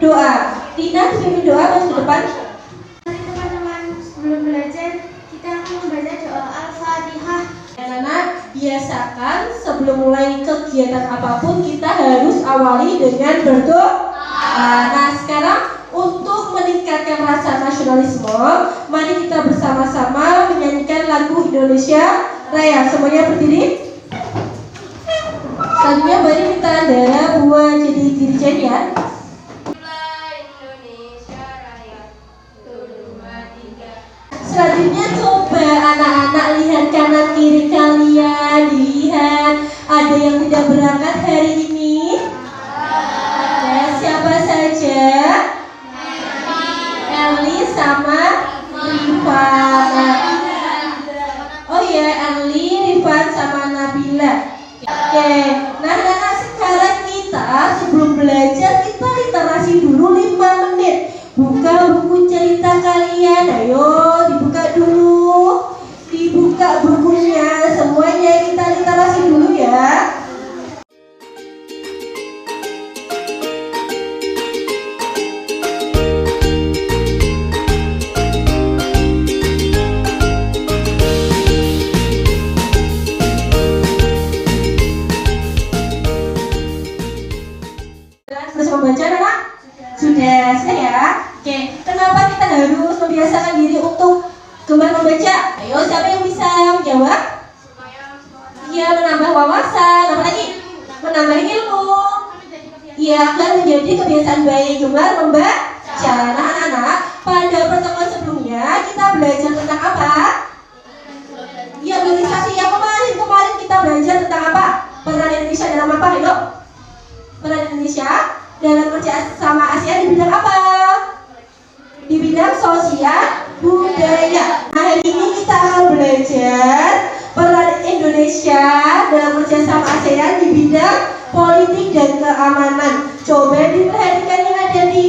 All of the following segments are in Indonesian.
doa. Tina pimpin doa masuk ke depan. Teman-teman, sebelum belajar kita akan membaca doa Al-Fatihah. Anak-anak, biasakan sebelum mulai kegiatan apapun kita harus awali dengan berdoa. Nah, sekarang untuk meningkatkan rasa nasionalisme, mari kita bersama-sama menyanyikan lagu Indonesia Raya. Semuanya berdiri. Selanjutnya mari kita Andara buat jadi dirijen ya. Selanjutnya coba anak-anak lihat kanan kiri kalian, dilihat ada yang tidak berangkat hari ini. Ya, siapa saja? Eli sama Rifan. Oh ya, Eli, Rifan sama Nabila. Oke, nah sekarang kita sebelum belajar kita literasi dulu 5 menit. Buka buku cerita kalian, ayo dibuka dulu. Dibuka bukunya, semuanya kita literasi dulu ya. Selesai membaca anak? Sudah ya. Oke, kenapa kita harus membiasakan diri untuk gemar membaca? Ayo, siapa yang bisa menjawab? Iya, menambah wawasan. Apa lagi? Menambah ilmu. Iya, akan menjadi kebiasaan baik gemar membaca. Nah, anak-anak, pada pertemuan sebelumnya kita belajar tentang apa? Iya, organisasi yang kemarin kita belajar tentang apa? Peran Indonesia dalam apa? Ayo. Peran Indonesia dalam kerja sama ASEAN di bidang apa? Di bidang sosial budaya. Nah, hari ini kita akan belajar peran Indonesia dalam kerja sama ASEAN di bidang politik dan keamanan. Coba diperhatikan yang ada di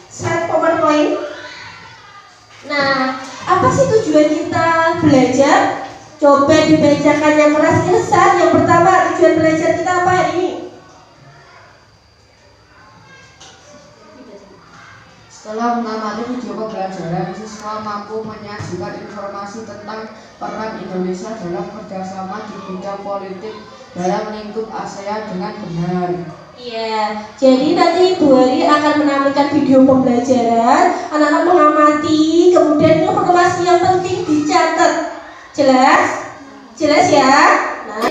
slide PowerPoint. Nah, apa sih tujuan kita belajar? Coba dibacakan yang keras keras. Yang pertama, tujuan belajar kita apa hari ini? Setelah mengamati video pembelajaran, siswa mampu menyajikan informasi tentang peran Indonesia dalam kerjasama di bidang politik dalam lingkup ASEAN dengan benar. Iya, jadi nanti Ibu Ari akan menampilkan video pembelajaran, anak-anak mengamati, kemudian informasi yang penting dicatat. Jelas? Jelas ya? Nah,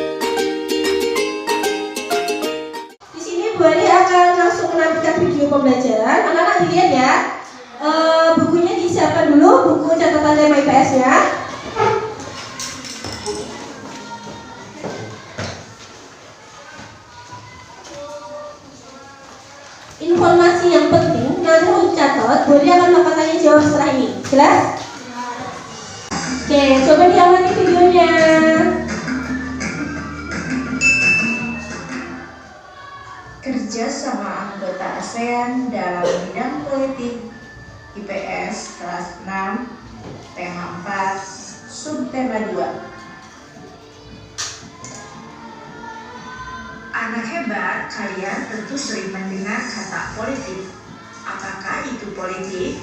di sini Bu Ari akan langsung menampilkan video pembelajaran. Anak-anak dilihat ya. Bukunya disiapkan dulu, buku catatan tema IPS-nya. Informasi yang penting nanti harus catat. Bu Ari akan melakukan tanya jawab setelah ini. Jelas? Oke, coba diamati videonya. Kerja sama anggota ASEAN dalam bidang politik IPS kelas 6 tema 4 subtema 2. Anak hebat, kalian tentu sering mendengar kata politik. Apakah itu politik?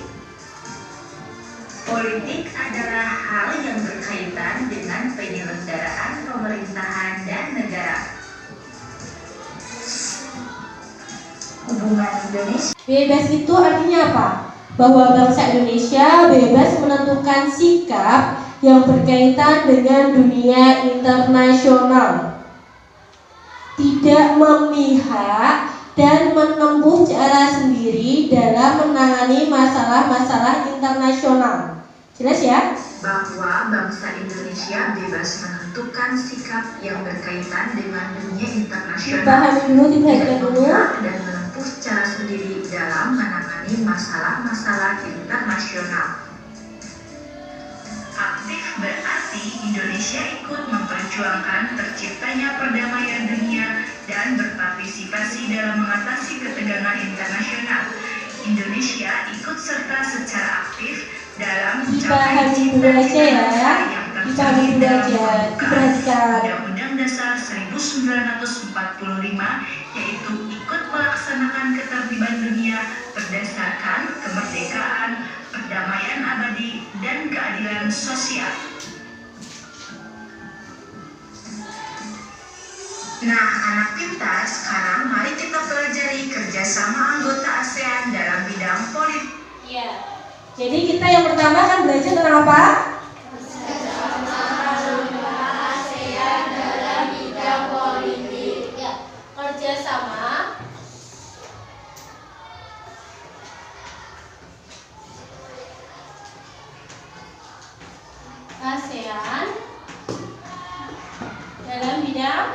Politik adalah hal yang berkaitan dengan penyelenggaraan pemerintahan dan negara. Hubungan Indonesia. Bebas itu artinya apa? Bahwa bangsa Indonesia bebas menentukan sikap yang berkaitan dengan dunia internasional, tidak memihak dan menempuh cara sendiri dalam menangani masalah-masalah internasional. Jelas ya? Bahwa bangsa Indonesia bebas menentukan sikap yang berkaitan dengan dunia internasional, Dipahami dulu, diperhatikan dulu. dan menempuh cara sendiri dalam menangani masalah-masalah internasional. Aktif berarti Indonesia ikut memperjuangkan terciptanya perdamaian dunia dan berpartisipasi dalam mengatasi ketegangan internasional. Indonesia ikut serta secara aktif dalam Dipahami dulu aja ya. Dipahami dulu aja. Diperhatikan. Undang-Undang Dasar 1945, yaitu ikut melaksanakan ketertiban dunia berdasarkan kemerdekaan, perdamaian abadi, dan keadilan sosial. Nah, anak pintar, sekarang mari kita pelajari kerjasama anggota ASEAN dalam bidang politik. Iya. Jadi kita yang pertama akan belajar tentang apa? ASEAN dalam bidang politik. Ya, kerjasama ASEAN dalam bidang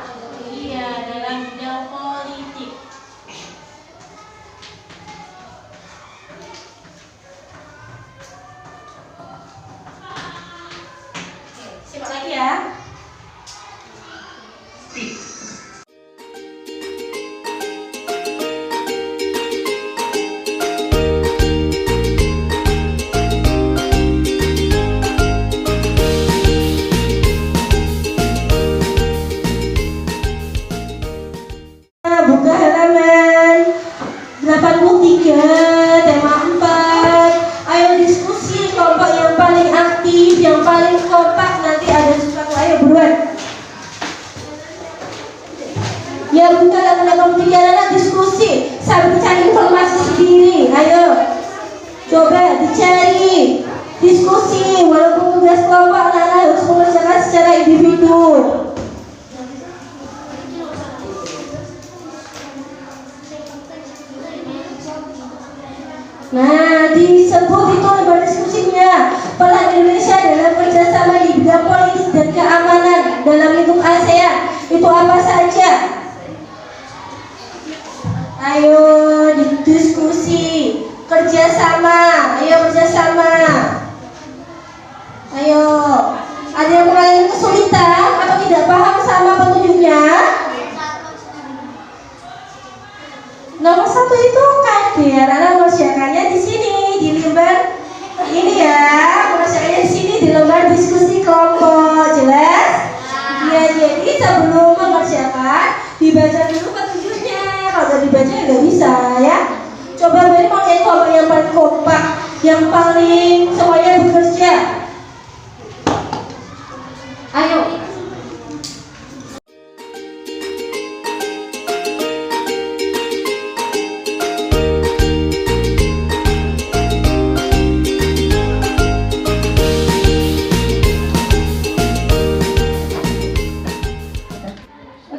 politik. Oke, simak lagi ya. Tip. Buka halaman 83, tema 4. Ayo diskusi kelompok yang paling aktif, yang paling kompak. Nanti ada sesuatu, ayo buruan. Ya, buka halaman 83, anak diskusi sambil cari informasi sendiri. Ayo, coba dicari, diskusi. Walaupun tugas kelompok, anak harus mengerjakan secara individu. Nah, disebut itu lembar diskusinya peran Indonesia dalam kerjasama di bidang politik dan keamanan dalam lingkup ASEAN. Itu apa saja? Ayo diskusi, kerjasama. Ayo kerjasama. Ayo. Ada yang mulai kesulitan atau tidak paham sama petunjuknya? Nomor 1 itu kader, anak mengerjakannya di sini di lembar ini ya, mengerjakannya di sini di lembar diskusi kelompok, jelas? Ya, jadi sebelum mengerjakan dibaca dulu petunjuknya. Kalau nggak dibaca nggak bisa ya. Coba beri pakai kelompok yang paling kompak, yang paling semuanya bekerja. Ayo.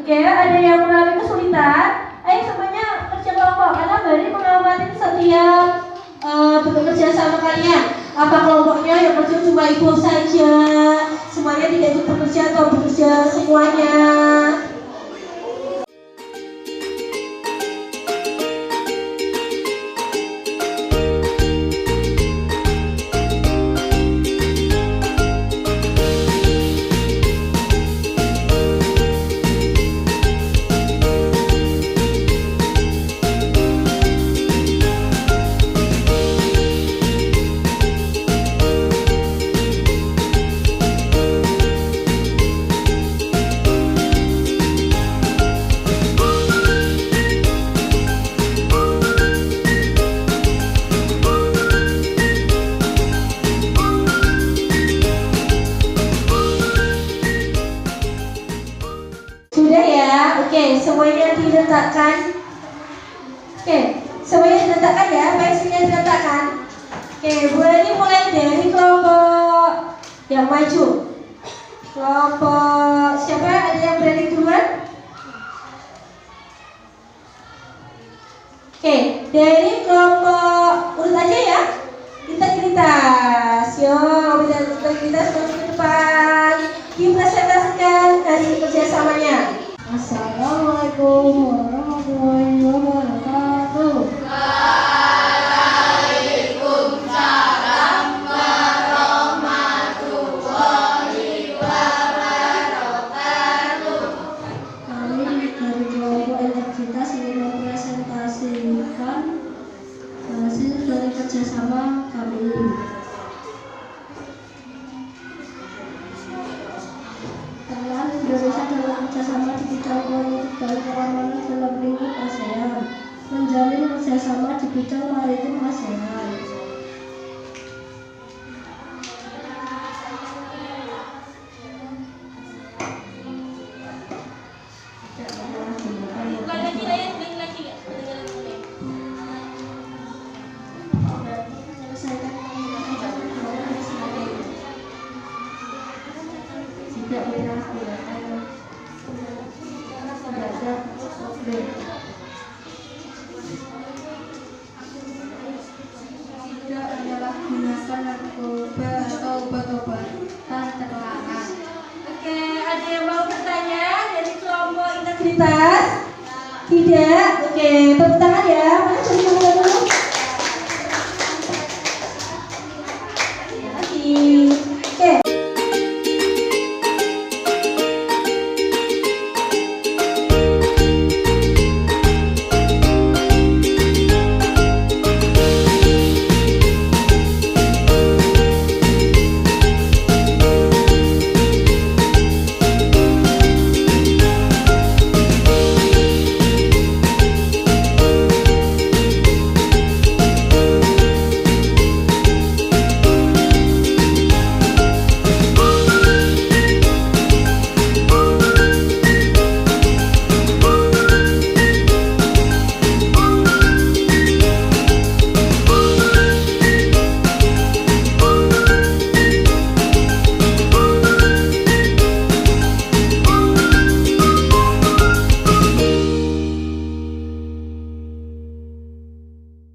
Oke, ada yang mengalami kesulitan. Ayo semuanya kerja kelompok karena Bari mengamati setiap bekerja sama kalian. Apa kelompoknya yang kerja cuma ibu saja? Semuanya tidak ikut bekerja atau bekerja semuanya? Sudah ya, oke, semuanya diletakkan. Oke, semuanya diletakkan ya, pensilnya diletakkan. Oke, boleh mulai dari kelompok yang maju. Kelompok siapa? Ada yang berani duluan? Oke, dari kelompok urut aja ya. Integritas, yuk, integritas maju ke depan. Dipresentasikan hasil kerjasamanya. Assalamualaikum warahmatullahi wabarakatuh. Waalaikumsalam warahmatullahi wabarakatuh. Kami dari kelompok integritas ingin mempresentasikan hasil dari kerjasama kami. Peran Indonesia dalam kerjasama di bidang politik dan keamanan dalam lingkup ASEAN. menjalin kerjasama di bidang maritim nasional. Tidak menyalahgunakan terhadap objek. Tidak menyalahgunakan narkoba atau obat-obatan terlarang. Oke, ada yang mau bertanya dari kelompok integritas? Tidak. Oke, tepuk tangan ya. Mana coba dulu. Oke.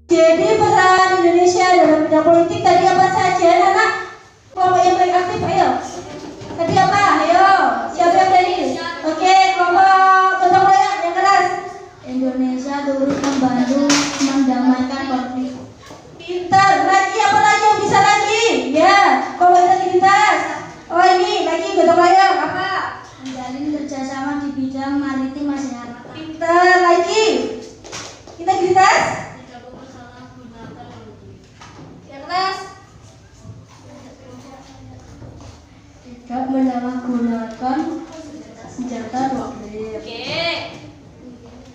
Jadi peran Indonesia dalam bidang politik tadi apa saja, anak? Kelompok yang paling aktif, ayo. Tadi apa? Ayo. Siapa yang dari? Oke, kelompok gotong royong yang keras. Indonesia turut membantu mendamaikan konflik. Pintar. Lagi apa lagi yang bisa lagi? Ya, kelompok integritas. Oh ini lagi gotong royong apa? Menjalin kerjasama di bidang maritim masyarakat. Pintar lagi. Integritas. Yang keras. Tidak menyalahgunakan senjata nuklir. Oke.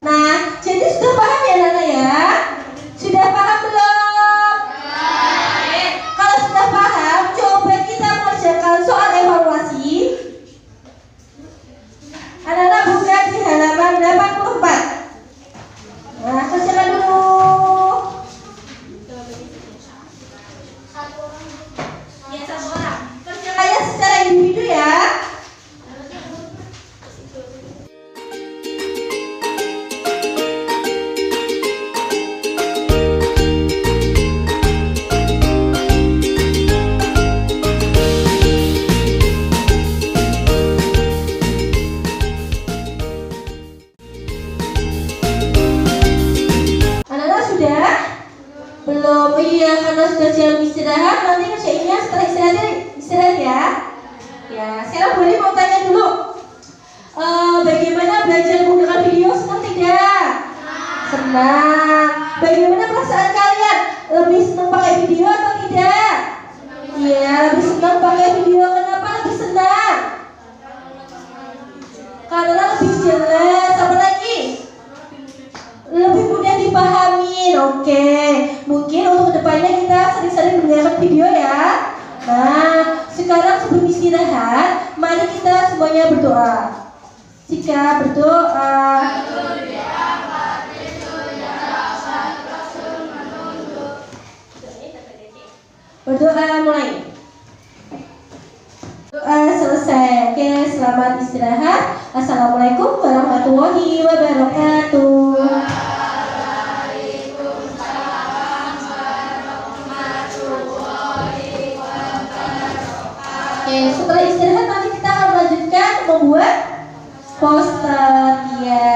Nah, jadi sudah paham ya Nana ya? Sudah paham belum? Baik. Kalau sudah paham, coba kita mengerjakan soal evaluasi. Anak-anak buka di halaman 84. Nah, kerjakan dulu. Ya, satu orang. Kerjakannya secara individu ya. Anak-anak sudah? Belum. Oh iya, karena sudah jam istirahat, nanti kerjainnya setelah istirahat ya. Ya, sekarang boleh mau tanya dulu. Bagaimana belajar menggunakan video? Senang tidak? Senang. Bagaimana perasaan kalian? Lebih senang pakai video atau tidak? Iya, lebih senang pakai video. Kenapa lebih senang? Karena lebih jelas. Apa lagi? Lebih mudah dipahami. Oke, mungkin untuk kedepannya kita sering-sering menggunakan video ya. Nah, sekarang sebelum istirahat, mari kita semuanya berdoa. Jika berdoa. Berdoa mulai. Doa selesai. Oke, selamat istirahat. Assalamualaikum warahmatullahi wabarakatuh. Oke, setelah istirahat nanti kita akan melanjutkan membuat poster. Ya.